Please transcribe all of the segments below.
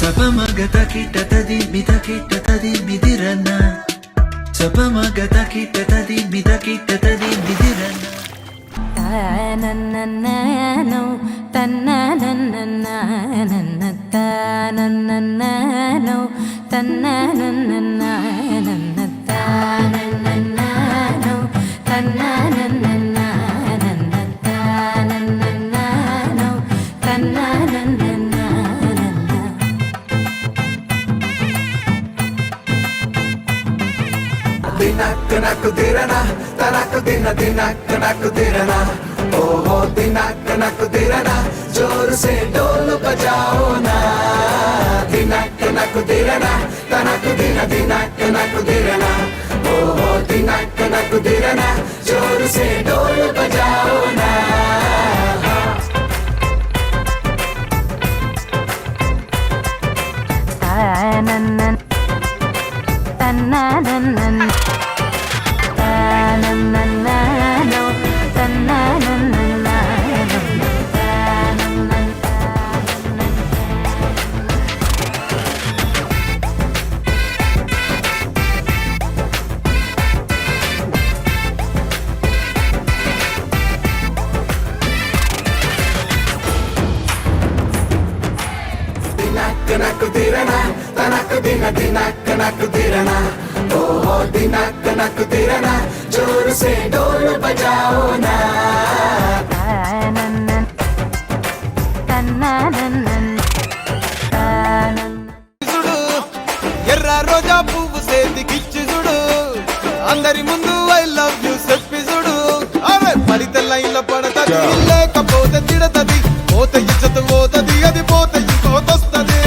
సపమగత కిటతది మిత కిటతది మిదిరన్న సపమగత కిటతది మిత కిటతది మిదిరన్న తానన్నన్ననో తన్ననన్ననన్ననో తన్ననన్ననన్ననో తన్ననన్ననన్ననో తన్ననన్ననన్ననో దినక్ నక్ దిరనా తనక్ దిన దినక్ నక్ దిరనా ఓహో దినక్ నక్ దిరనా జోర్ సే ढोल बजाओ ना దినక్ నక్ దిరనా తనక్ దిన దినక్ నక్ దిరనా ఓహో దినక్ నక్ దిరనా జోర్ సే ढोल बजाओ ना తానన్నన్ తన్ననన్నన్ తానన్నన్ననో తన్ననన్ననన్నో దినక్ నక్ దిరనా తనక్ దిన దినక్ నక్ దిరనా ఓహో దినక్ నక్ దిరనా జోర్ సే ढोल बजाओ ना తానన్నన్ తన్ననన్నన్ చూడు ఎర్ర రోజా పువ్వు సేతికిచ్చి చూడు అందరి ముందు ఐ లవ్ యూ చెప్పి చూడు అవే పడితే లైన్ల పడతది లేకపోతే తిడతది పోతే ఇచ్చత పోతది అది పోతే ఇంకోతొస్తది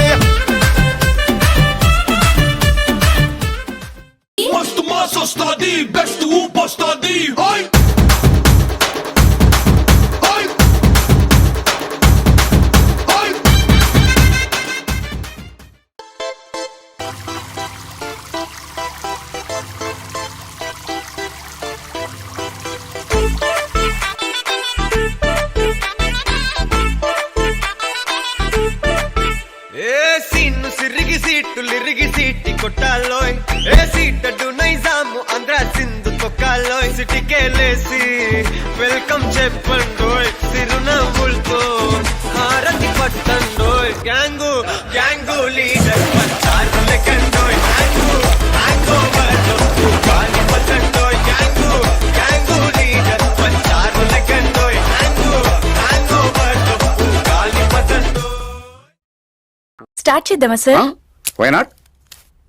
మస్తు మాస్ వస్తాది బెస్ట్ ఊపొస్తాది హై హై హై ఏ సీన్ను సిరిగి సీట్టులిరిగి సీటి కొట్టాలోయ్ ఏ సీటడు నైజాము ఆంధ్ర సింధు తొక్కాలోయ్ సిటికేలేసి వెల్కమ్ చెప్పండోయ్ సిరునవ్వులతో హారతి పట్టండోయ్ గ్యాంగు గ్యాంగు లీడర్ పంచారు లెక్కండోయ్ గ్యాంగు హ్యాంగోవర్లో గాలి పట్టండోయ్ గ్యాంగు గ్యాంగు లీడర్ పంచారు లెక్కండోయ్ గ్యాంగు హ్యాంగోవర్లో గాలి పట్టండోయ్ స్టార్ట్ చేద్దామా sir? Why not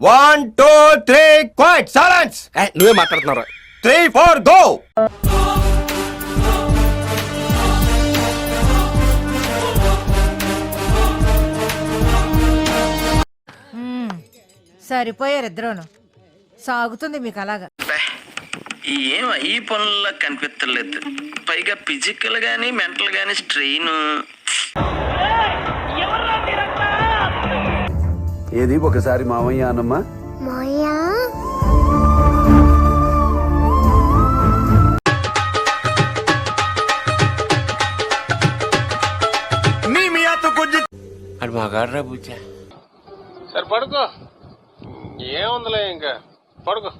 1 2 3 quiet silence నువ్వే మాట్లాడుతున్నారా 3 4 గో సరిపోయారు ఇద్దరును. సాగుతుంది మీకు అలాగా. ఏం ఈ పనుల్లో కనిపించలేదు. పైగా ఫిజికల్ గానీ మెంటల్ గానీ స్ట్రెయిన్. ఏది ఒకసారి మామయ్య అనమ్మా. అది మగాడ్రా బుజ్జా. సరే పడుకో, ఏముందిలే ఇంకా పడుకో.